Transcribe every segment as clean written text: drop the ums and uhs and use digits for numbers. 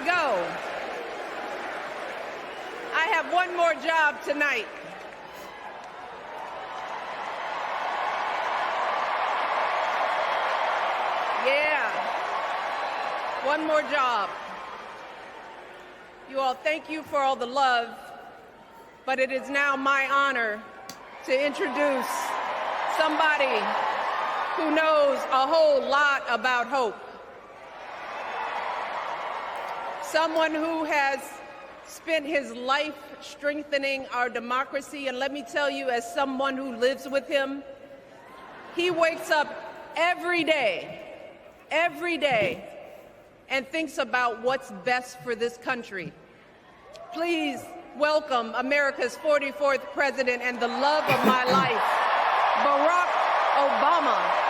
go, I have one more job tonight. Yeah, one more job. You all, thank you for all the love, but it is now my honor to introduce somebody who knows a whole lot about hope. Someone who has spent his life strengthening our democracy, and let me tell you, as someone who lives with him, he wakes up every day, and thinks about what's best for this country. Please welcome America's 44th president and the love of my life, Barack Obama.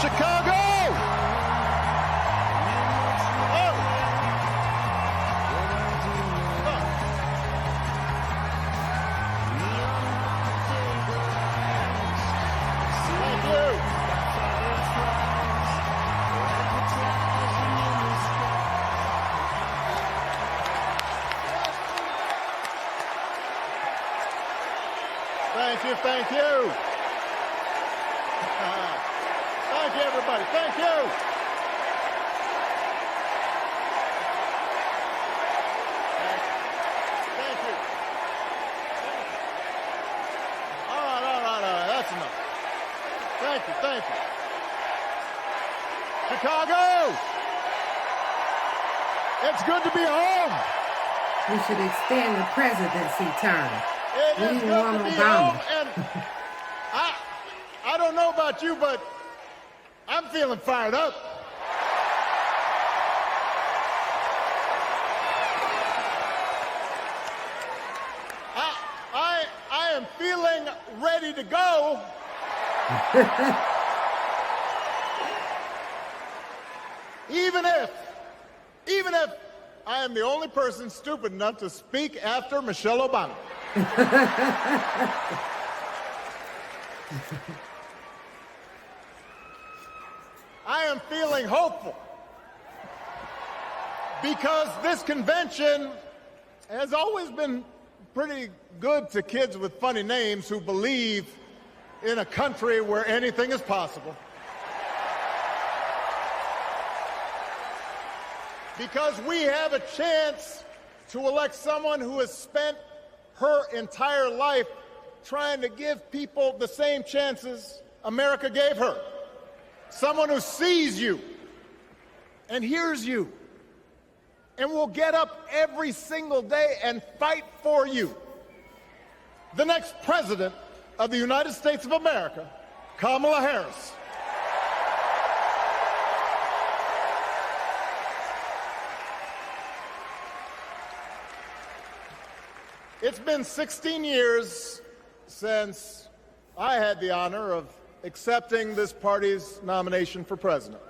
Chicago! Thank you, thank you. Thank you, everybody. Thank you. Thank you. All right. That's enough. Thank you. Chicago! It's good to be home. We should extend the presidency term. It is good to be home, and I don't know about you, but I'm feeling fired up. I am feeling ready to go. Even if I am the only person stupid enough to speak after Michelle Obama. I am feeling hopeful because this convention has always been pretty good to kids with funny names who believe in a country where anything is possible. Because we have a chance to elect someone who has spent her entire life trying to give people the same chances America gave her. Someone who sees you and hears you and will get up every single day and fight for you. The next president of the United States of America, Kamala Harris. It's been 16 years since I had the honor of accepting this party's nomination for president.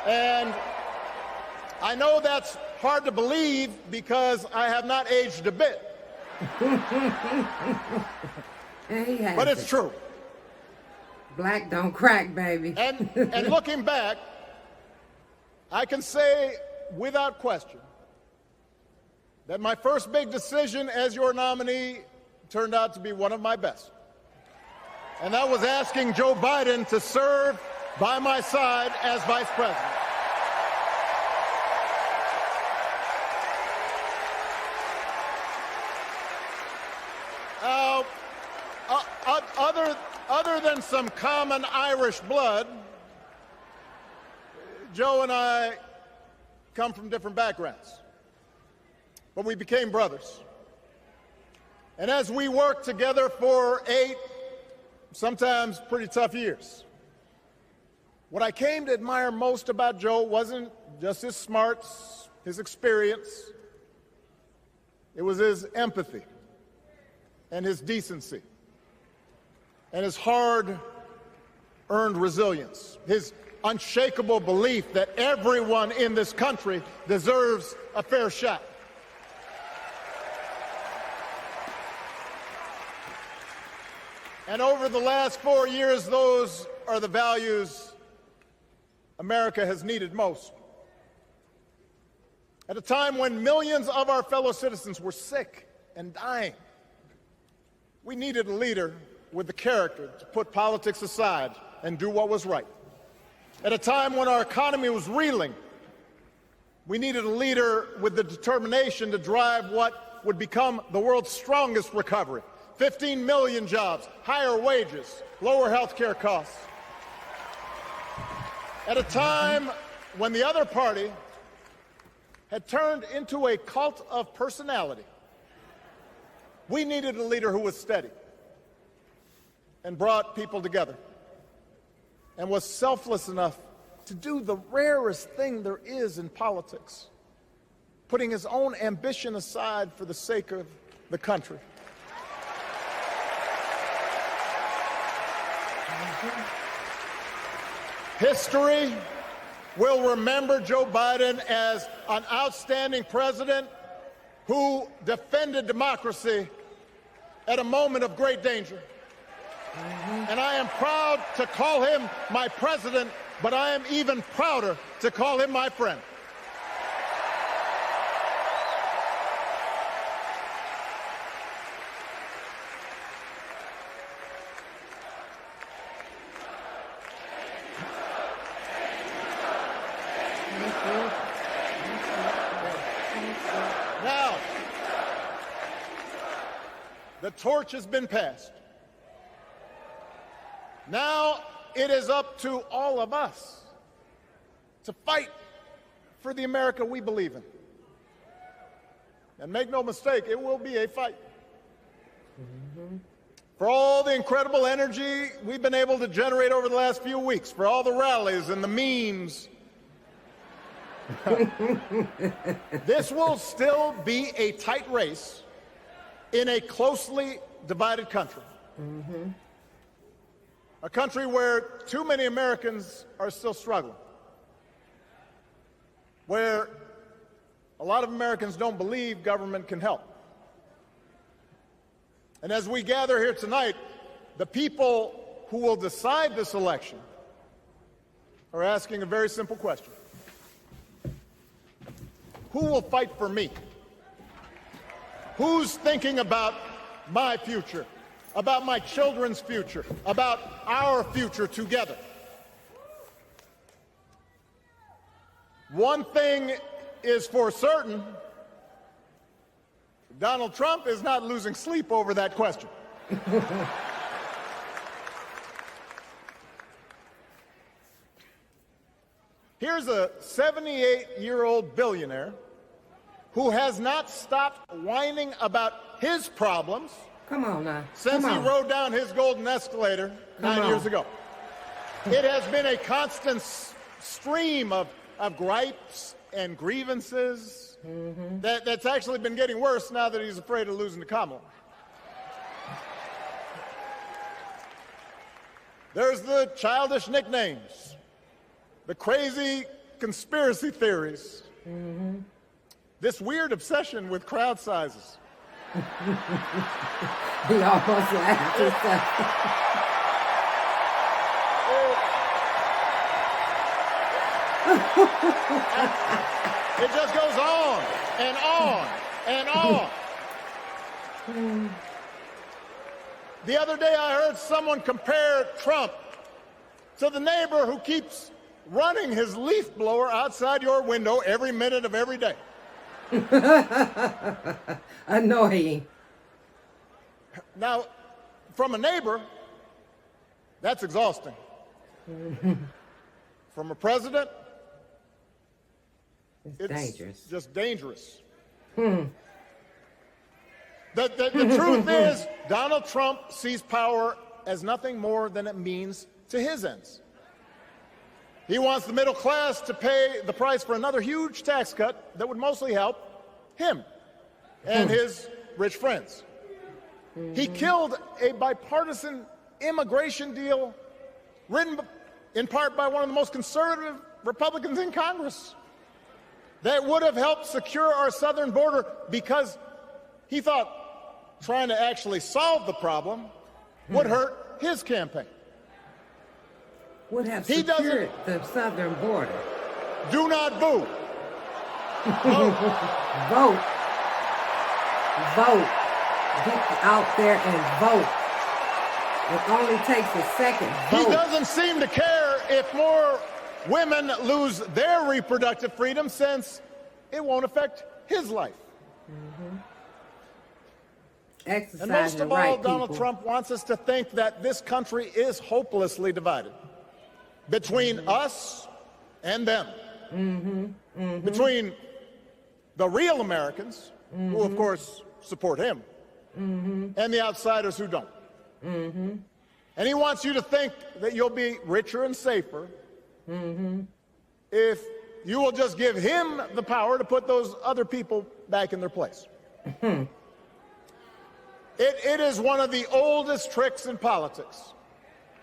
And I know that's hard to believe because I have not aged a bit. But it's true. Black don't crack, baby. And looking back, I can say without question that my first big decision as your nominee turned out to be one of my best. And that was asking Joe Biden to serve by my side as vice president. Other than some common Irish blood, Joe and I come from different backgrounds. But we became brothers. And as we worked together for 8, sometimes pretty tough years, What I came to admire most about Joe wasn't just his smarts, his experience. It was his empathy and his decency and his hard-earned resilience, his unshakable belief that everyone in this country deserves a fair shot. And over the last 4 years, those are the values America has needed most. At a time when millions of our fellow citizens were sick and dying, we needed a leader with the character to put politics aside and do what was right. At a time when our economy was reeling, we needed a leader with the determination to drive what would become the world's strongest recovery. 15 million jobs, higher wages, lower health care costs. At a time when the other party had turned into a cult of personality, we needed a leader who was steady and brought people together and was selfless enough to do the rarest thing there is in politics, putting his own ambition aside for the sake of the country. History will remember Joe Biden as an outstanding president who defended democracy at a moment of great danger. And I am proud to call him my president, but I am even prouder to call him my friend. Now, the torch has been passed. Now it is up to all of us to fight for the America we believe in. And make no mistake, it will be a fight. For all the incredible energy we've been able to generate over the last few weeks, for all the rallies and the memes, this will still be a tight race in a closely divided country. A country where too many Americans are still struggling, where a lot of Americans don't believe government can help. And as we gather here tonight, the people who will decide this election are asking a very simple question. Who will fight for me? Who's thinking about my future, about my children's future, about our future together? One thing is for certain, Donald Trump is not losing sleep over that question. Here's a 78-year-old billionaire who has not stopped whining about his problems Come on now. since he rode down his golden escalator 9 years ago. It has been a constant stream of gripes and grievances that's actually been getting worse now that he's afraid of losing to Kamala. There's the childish nicknames, the crazy conspiracy theories, this weird obsession with crowd sizes. He almost laughed himself. It just goes on and on and on. The other day I heard someone compare Trump to the neighbor who keeps running his leaf blower outside your window every minute of every day. Annoying. Now, from a neighbor, that's exhausting. From a president, It's dangerous. just dangerous. The truth is, Donald Trump sees power as nothing more than it means to his ends. He wants the middle class to pay the price for another huge tax cut that would mostly help him and his rich friends. He killed a bipartisan immigration deal written in part by one of the most conservative Republicans in Congress that would have helped secure our southern border, because he thought trying to actually solve the problem would hurt his campaign. Would have secured the southern border. Do not boo. Vote. Vote. Vote. Get out there and vote. It only takes a second. Vote. He doesn't seem to care if more women lose their reproductive freedom, since it won't affect his life. Exercise and most of all, Donald Trump wants us to think that this country is hopelessly divided between us and them. Between the real Americans, who of course support him, and the outsiders who don't. And he wants you to think that you'll be richer and safer if you will just give him the power to put those other people back in their place. It is one of the oldest tricks in politics.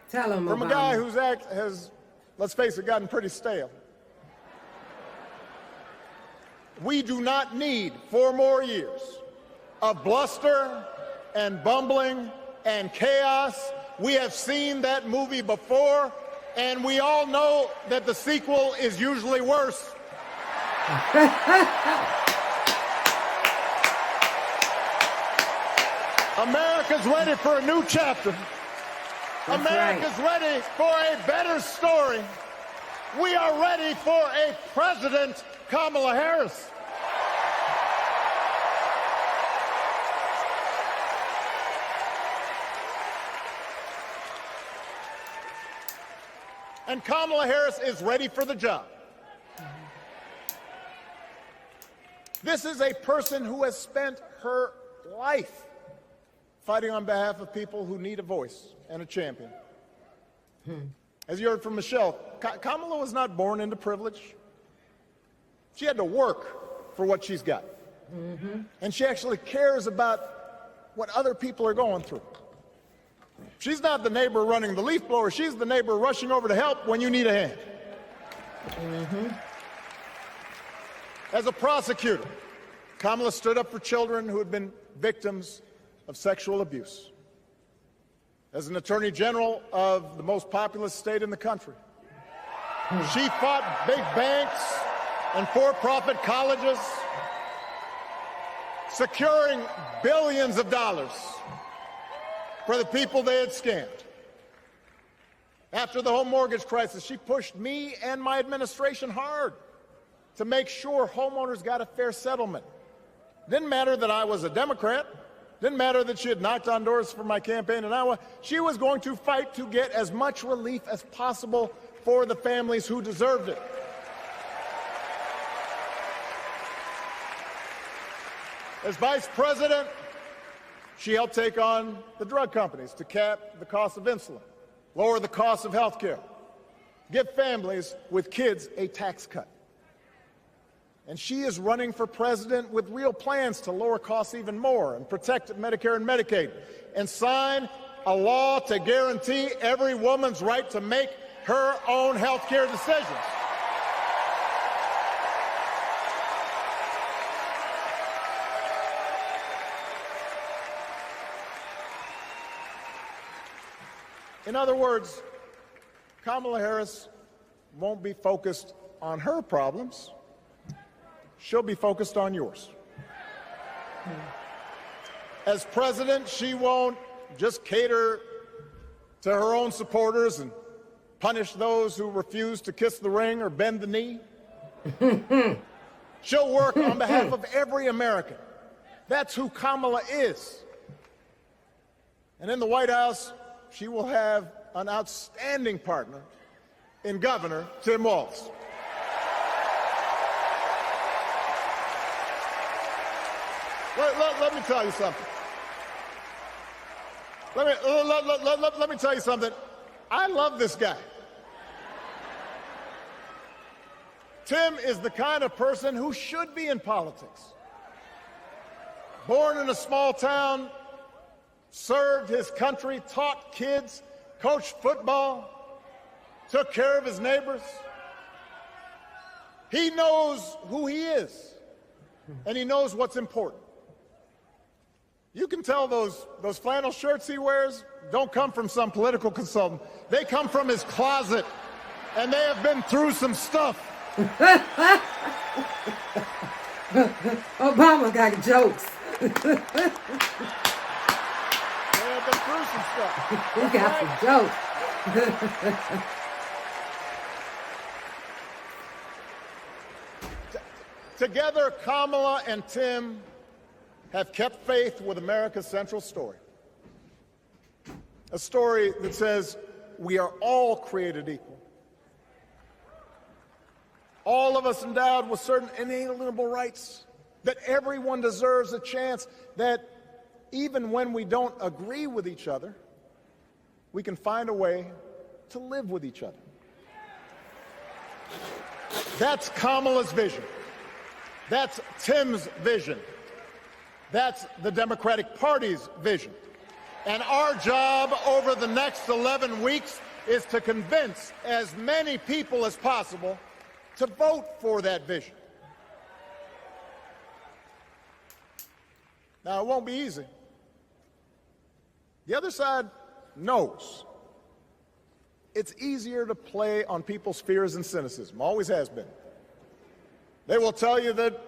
Tell him from a guy whose act has, let's face it, gotten pretty stale. We do not need 4 more years of bluster and bumbling and chaos. We have seen that movie before, and we all know that the sequel is usually worse. America's ready for a new chapter. America's ready for a better story. We are ready for a President Kamala Harris. And Kamala Harris is ready for the job. This is a person who has spent her life fighting on behalf of people who need a voice and a champion. As you heard from Michelle, Kamala was not born into privilege. She had to work for what she's got. And she actually cares about what other people are going through. She's not the neighbor running the leaf blower. She's the neighbor rushing over to help when you need a hand. As a prosecutor, Kamala stood up for children who had been victims of sexual abuse. As an attorney general of the most populous state in the country, she fought big banks and for-profit colleges, securing billions of dollars for the people they had scammed. After the home mortgage crisis, she pushed me and my administration hard to make sure homeowners got a fair settlement. Didn't matter that I was a Democrat. Didn't matter that she had knocked on doors for my campaign in Iowa. She was going to fight to get as much relief as possible for the families who deserved it. As vice president, she helped take on the drug companies to cap the cost of insulin, lower the cost of health care, give families with kids a tax cut. And she is running for president with real plans to lower costs even more and protect Medicare and Medicaid, and sign a law to guarantee every woman's right to make her own health care decisions. In other words, Kamala Harris won't be focused on her problems. She'll be focused on yours. As president, she won't just cater to her own supporters and punish those who refuse to kiss the ring or bend the knee. She'll work on behalf of every American. That's who Kamala is. And in the White House, she will have an outstanding partner in Governor Tim Waltz. Let me tell you something. Let me tell you something. I love this guy. Tim is the kind of person who should be in politics. Born in a small town, served his country, taught kids, coached football, took care of his neighbors. He knows who he is, and he knows what's important. You can tell those flannel shirts he wears don't come from some political consultant. They come from his closet, and they have been through some stuff. Obama got jokes. They have been through some stuff. He got some jokes. Together, Kamala and Tim have kept faith with America's central story. A story that says we are all created equal. All of us endowed with certain inalienable rights, that everyone deserves a chance, that even when we don't agree with each other, we can find a way to live with each other. That's Kamala's vision. That's Tim's vision. That's the Democratic Party's vision. And our job over the next 11 weeks is to convince as many people as possible to vote for that vision. Now, it won't be easy. The other side knows it's easier to play on people's fears and cynicism, always has been. They will tell you that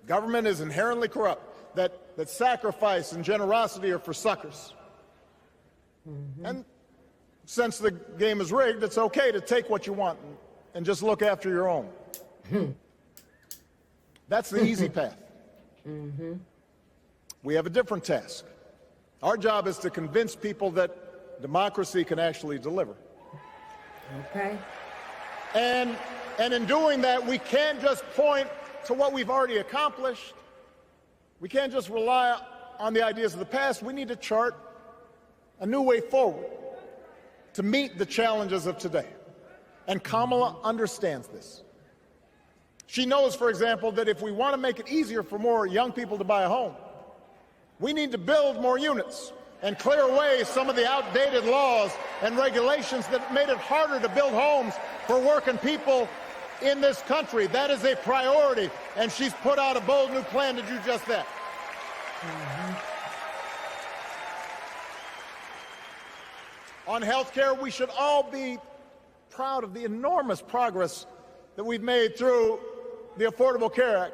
government is inherently corrupt, that sacrifice and generosity are for suckers. And since the game is rigged, it's okay to take what you want and just look after your own. That's the easy path. We have a different task. Our job is to convince people that democracy can actually deliver. Okay. And in doing that, we can't just point to what we've already accomplished. We can't just rely on the ideas of the past. We need to chart a new way forward to meet the challenges of today. And Kamala understands this. She knows, for example, that if we want to make it easier for more young people to buy a home, we need to build more units and clear away some of the outdated laws and regulations that made it harder to build homes for working people in this country. That is a priority, and she's put out a bold new plan to do just that. On health care, we should all be proud of the enormous progress that we've made through the Affordable Care Act,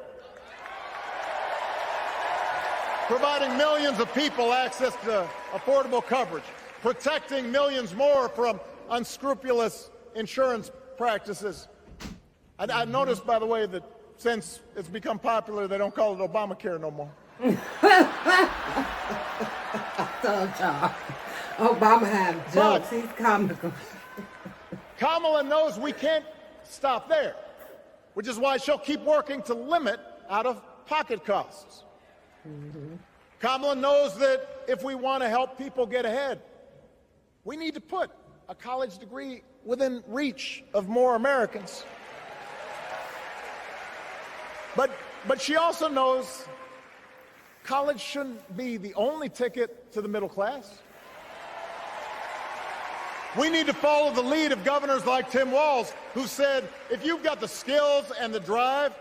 providing millions of people access to affordable coverage, protecting millions more from unscrupulous insurance practices. I noticed, by the way, that since it's become popular, they don't call it Obamacare no more. I told y'all. Obama had jokes. He's comical. Kamala knows we can't stop there, which is why she'll keep working to limit out-of-pocket costs. Kamala knows that if we want to help people get ahead, we need to put a college degree within reach of more Americans. But she also knows college shouldn't be the only ticket to the middle class. We need to follow the lead of governors like Tim Waltz, who said, if you've got the skills and the drive,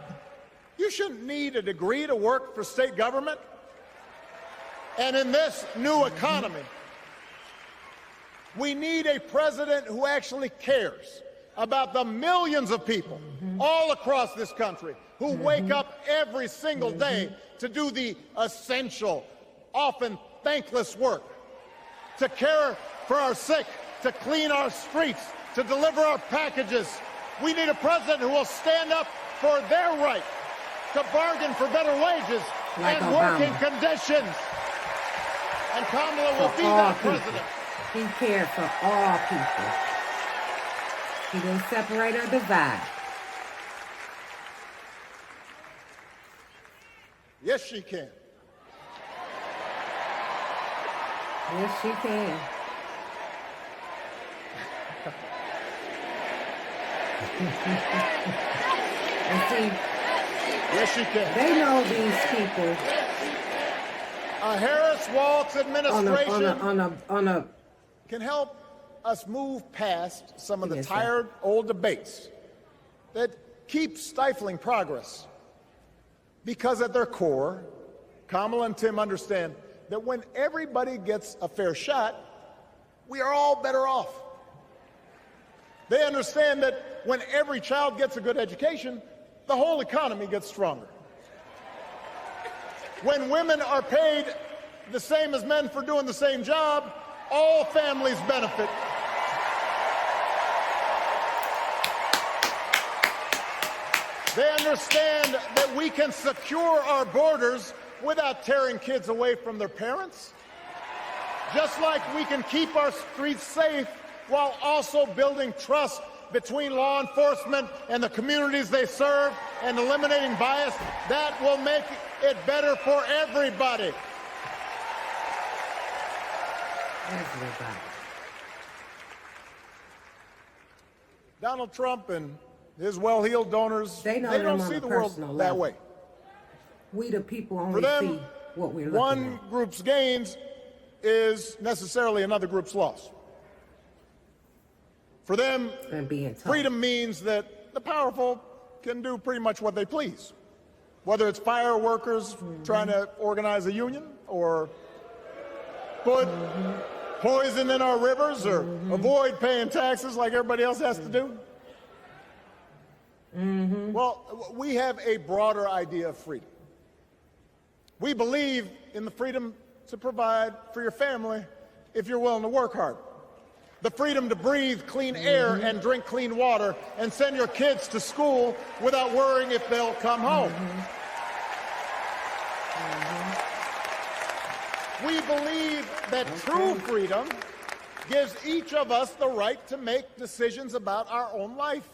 you shouldn't need a degree to work for state government. And in this new economy, we need a president who actually cares about the millions of people all across this country who wake up every single day to do the essential, often thankless work, to care for our sick, to clean our streets, to deliver our packages. We need a president who will stand up for their right to bargain for better wages like and Obama. working conditions. And Kamala will be that president. He cared for all people. He didn't separate or divide. Yes, she can. Yes, she can. And see, Yes, she can. they know these people A Harris-Waltz administration on a can help us move past some of the Yes, sir. tired old debates that keep stifling progress. Because at their core, Kamala and Tim understand that when everybody gets a fair shot, we are all better off. They understand that when every child gets a good education, the whole economy gets stronger. When women are paid the same as men for doing the same job, all families benefit. They understand that we can secure our borders without tearing kids away from their parents. Just like we can keep our streets safe while also building trust between law enforcement and the communities they serve and eliminating bias, that will make it better for everybody. everybody. Donald Trump and his well-heeled donors, They know they them don't on see a the world personal that level. way. We the people only For them, see what we're looking one at. group's gains is necessarily another group's loss. For them, And being told. freedom means that the powerful can do pretty much what they please. Whether it's fire workers trying to organize a union, or put poison in our rivers, or avoid paying taxes like everybody else has to do. Well, we have a broader idea of freedom. We believe in the freedom to provide for your family if you're willing to work hard. The freedom to breathe clean air and drink clean water and send your kids to school without worrying if they'll come home. We believe that true freedom gives each of us the right to make decisions about our own life,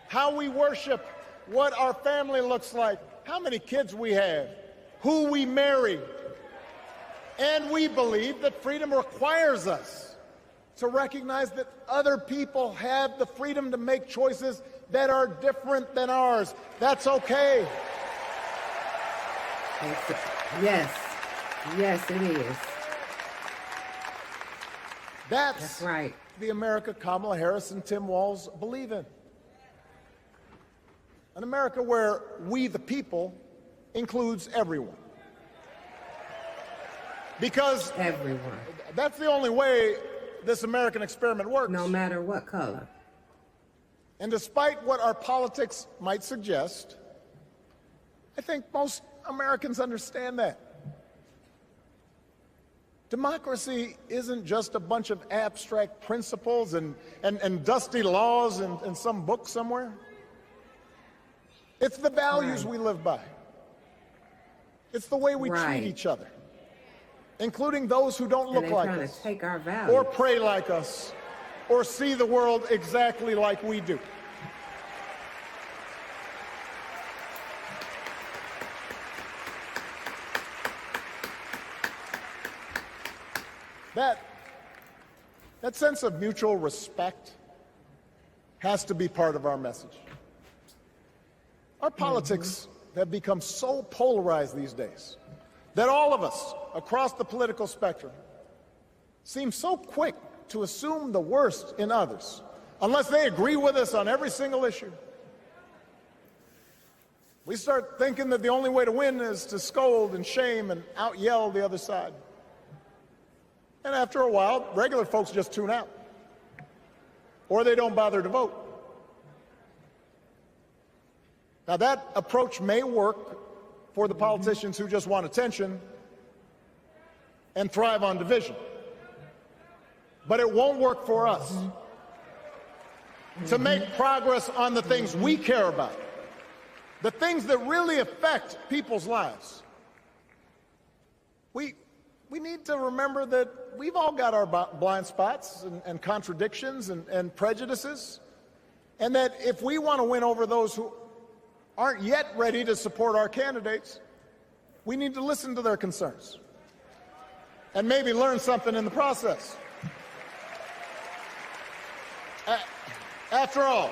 how we worship, what our family looks like, how many kids we have, who we marry. And we believe that freedom requires us to recognize that other people have the freedom to make choices that are different than ours. That's okay. Yes. Yes, it is. That's right. the America Kamala Harris and Tim Walz believe in. An America where we the people includes everyone. Because Everyone. that's the only way this American experiment works. No matter what color. And despite what our politics might suggest, I think most Americans understand that. Democracy isn't just a bunch of abstract principles and dusty laws in some book somewhere. It's the values we live by. It's the way we treat each other, including those who don't look like And they're us, trying to take our values. or pray like us, or see the world exactly like we do. That sense of mutual respect has to be part of our message. Our politics have become so polarized these days that all of us across the political spectrum seem so quick to assume the worst in others unless they agree with us on every single issue. We start thinking that the only way to win is to scold and shame and out-yell the other side. And after a while, regular folks just tune out, or they don't bother to vote. Now, that approach may work for the politicians who just want attention and thrive on division, but it won't work for us. To make progress on the things we care about, the things that really affect people's lives, we need to remember that we've all got our blind spots and contradictions and prejudices, and that if we want to win over those who aren't yet ready to support our candidates, we need to listen to their concerns and maybe learn something in the process. After all,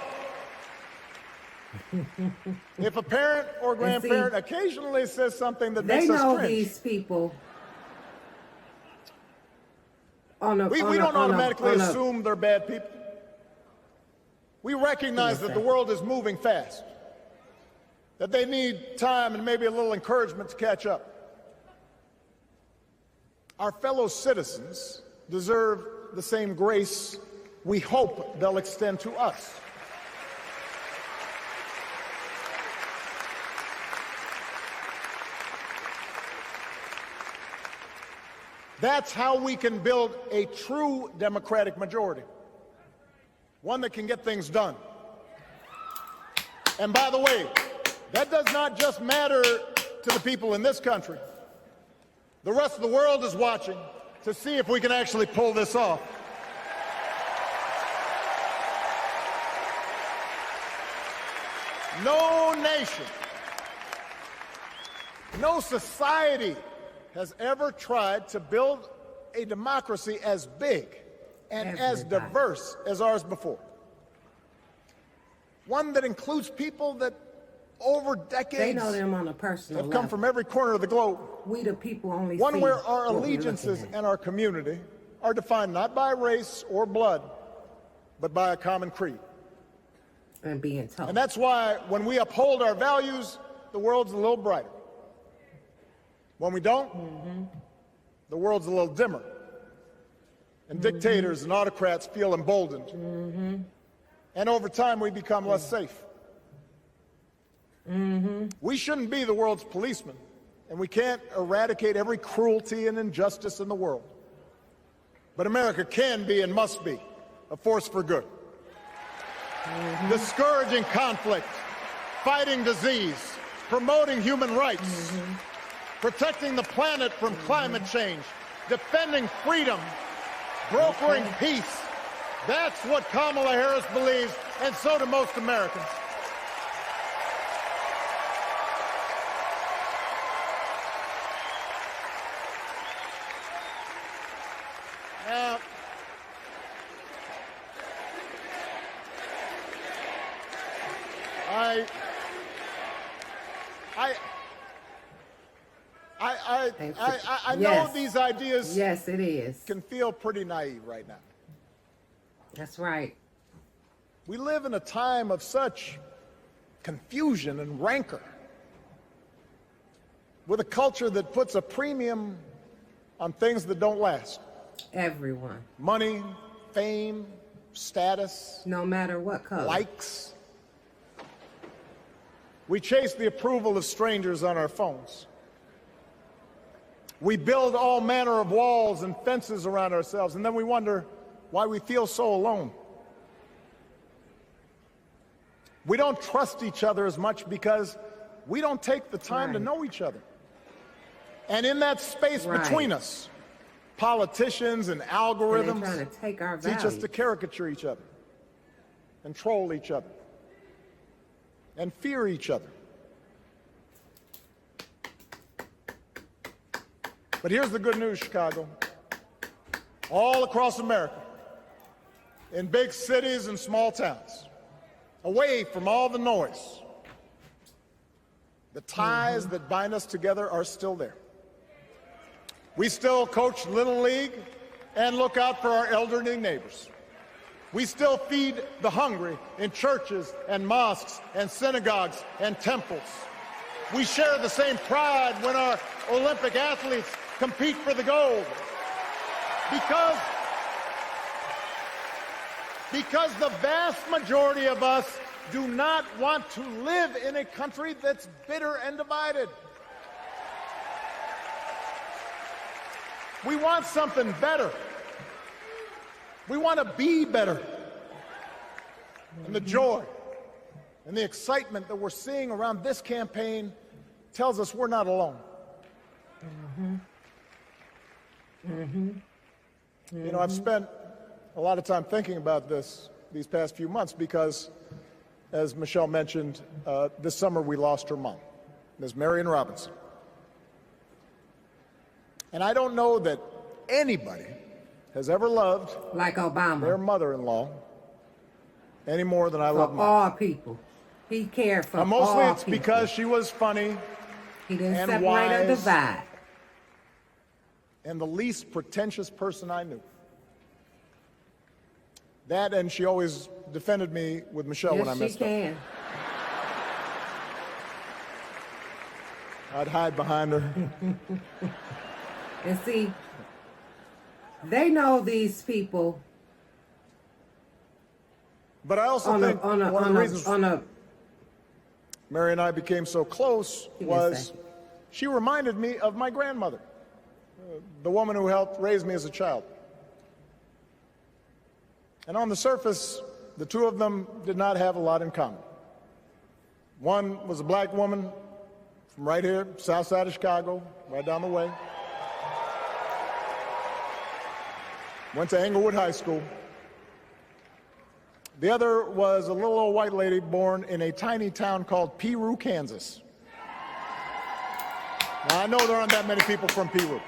If a parent or grandparent occasionally says something that makes us They know cringe, these people. we don't automatically assume they're bad people. We recognize that the world is moving fast, that they need time and maybe a little encouragement to catch up. Our fellow citizens deserve the same grace we hope they'll extend to us. That's how we can build a true democratic majority, one that can get things done. And by the way, that does not just matter to the people in this country. The rest of the world is watching to see if we can actually pull this off. No nation, no society has ever tried to build a democracy as big and as diverse as ours before. One that includes people that over decades They know them on a personal have come level. from every corner of the globe. We the people only One see where our what we're allegiances looking at. and our community are defined not by race or blood, but by a common creed. And being told. And that's why when we uphold our values, the world's a little brighter. When we don't, the world's a little dimmer. And dictators and autocrats feel emboldened. And over time, we become less safe. We shouldn't be the world's policemen, and we can't eradicate every cruelty and injustice in the world. But America can be and must be a force for good. Discouraging conflict, fighting disease, promoting human rights, protecting the planet from climate change, defending freedom, brokering peace. That's what Kamala Harris believes, and so do most Americans. Now, I know Yes. these ideas Yes, it is. can feel pretty naive right now. That's right. We live in a time of such confusion and rancor, with a culture that puts a premium on things that don't last. Everyone. Money, fame, status, No matter what color. likes. We chase the approval of strangers on our phones. We build all manner of walls and fences around ourselves, and then we wonder why we feel so alone. We don't trust each other as much because we don't take the time to know each other. And in that space between us, politicians and algorithms trying to take our teach us values. to caricature each other and troll each other and fear each other. But here's the good news, Chicago. All across America, in big cities and small towns, away from all the noise, the ties that bind us together are still there. We still coach Little League and look out for our elderly neighbors. We still feed the hungry in churches and mosques and synagogues and temples. We share the same pride when our Olympic athletes compete for the gold. Because the vast majority of us do not want to live in a country that's bitter and divided. We want something better. We want to be better. And the joy and the excitement that we're seeing around this campaign tells us we're not alone. You know, I've spent a lot of time thinking about this these past few months because, as Michelle mentioned, this summer we lost her mom, Ms. Marion Robinson. And I don't know that anybody has ever loved Like Obama. their mother-in-law any more than I love For mine. all people. He cared for Mostly all it's people. because she was funny He didn't and separate or wise. divide. And the least pretentious person I knew. That, and she always defended me with Michelle when I Yes, she messed up. can. I'd hide behind her. And see, they know these people But I also on think one of the reasons a Mary and I became so close Give me a was second. she reminded me of my grandmother, the woman who helped raise me as a child. And on the surface, the two of them did not have a lot in common. One was a black woman from right here, south side of Chicago, right down the way. Went to Englewood High School. The other was a little old white lady born in a tiny town called Peru, Kansas. Now, I know there aren't that many people from Peru.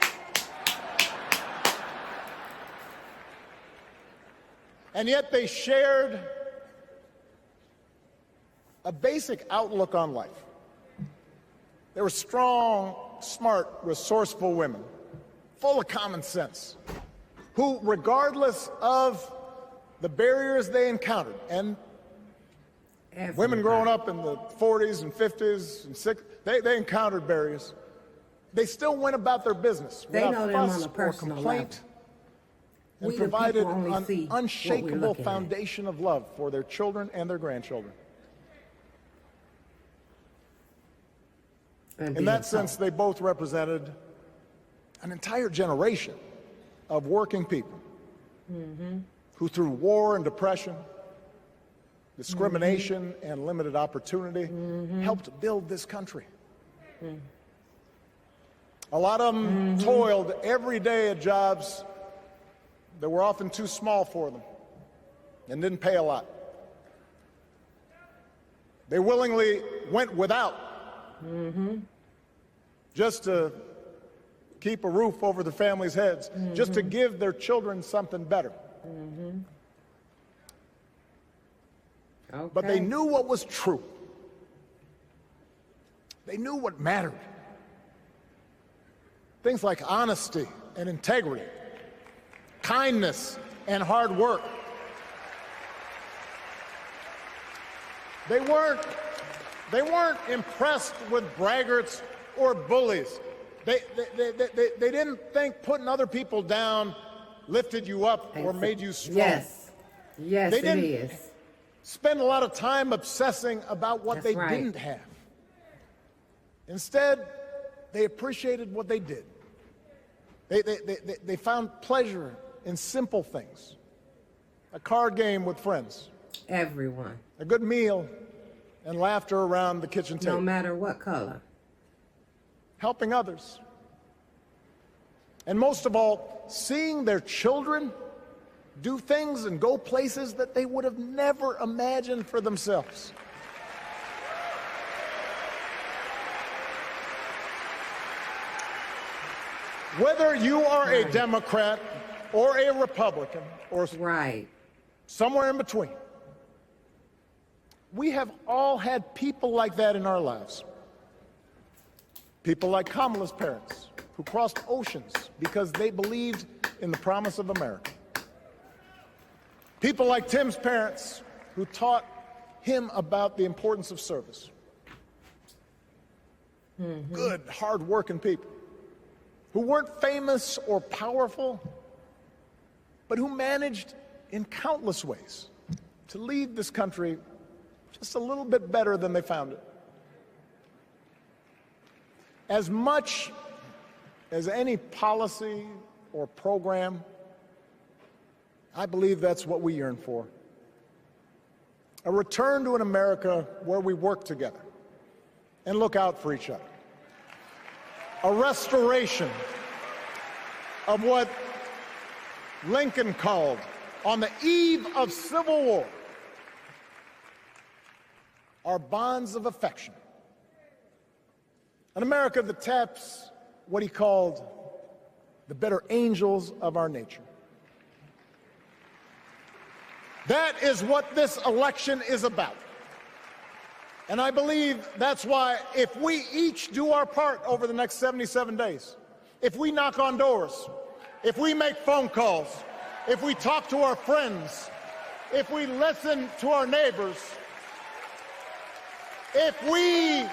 And yet they shared a basic outlook on life. They were strong, smart, resourceful women, full of common sense, who, regardless of the barriers they encountered, and women growing up in the 40s and 50s and 60s, they encountered barriers. They still went about their business They without know them fuss on a or personal complaint, and We, the provided people, only see an what we're unshakable looking at. foundation of love for their children and their grandchildren. and In being that told. sense, they both represented an entire generation of working people who, through war and depression, discrimination and limited opportunity, helped build this country. A lot of them toiled every day at jobs that were often too small for them and didn't pay a lot. They willingly went without just to keep a roof over their families' heads, just to give their children something better. Okay. But they knew what was true. They knew what mattered. Things like honesty and integrity, kindness and hard work. They weren't impressed with braggarts or bullies. They didn't think putting other people down lifted you up or made you strong. Yes. Yes, They it didn't- is. Spend a lot of time obsessing about what That's they right. didn't have. Instead, they appreciated what they did. They found pleasure in simple things. A card game with friends, Everyone. a good meal, and laughter around the kitchen No table. matter what color. Helping others. And most of all, seeing their children do things and go places that they would have never imagined for themselves. Whether you are a Democrat or a Republican or Right. somewhere in between, we have all had people like that in our lives. People like Kamala's parents, who crossed oceans because they believed in the promise of America. People like Tim's parents, who taught him about the importance of service. Good, hard-working people who weren't famous or powerful, but who managed in countless ways to lead this country just a little bit better than they found it. As much as any policy or program, I believe that's what we yearn for. A return to an America where we work together and look out for each other. A restoration of what Lincoln called, on the eve of Civil War, our bonds of affection. An America that taps what he called the better angels of our nature. That is what this election is about. And I believe that's why if we each do our part over the next 77 days, if we knock on doors, if we make phone calls, if we talk to our friends, if we listen to our neighbors, if we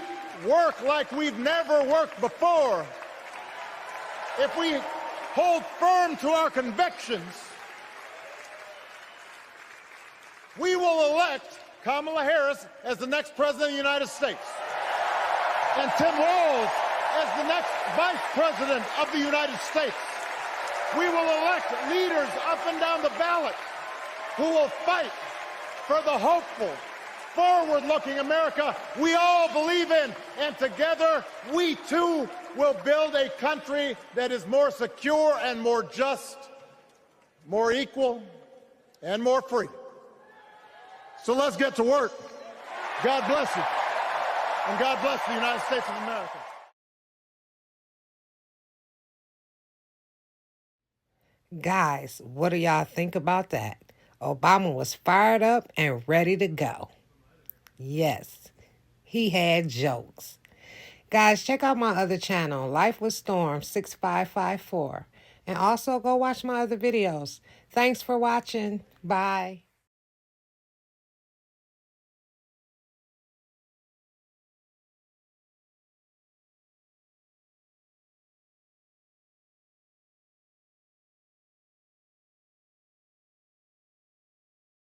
work like we've never worked before, if we hold firm to our convictions, we will elect Kamala Harris as the next President of the United States, and Tim Walz as the next Vice President of the United States. We will elect leaders up and down the ballot who will fight for the hopeful, forward-looking America we all believe in, and together we too will build a country that is more secure and more just, more equal, and more free. So let's get to work. God bless you, and God bless the United States of America. Guys, what do y'all think about that? Obama was fired up and ready to go. Yes, he had jokes. Guys, check out my other channel, LifeWithStorm6554. And also go watch my other videos. Thanks for watching. Bye.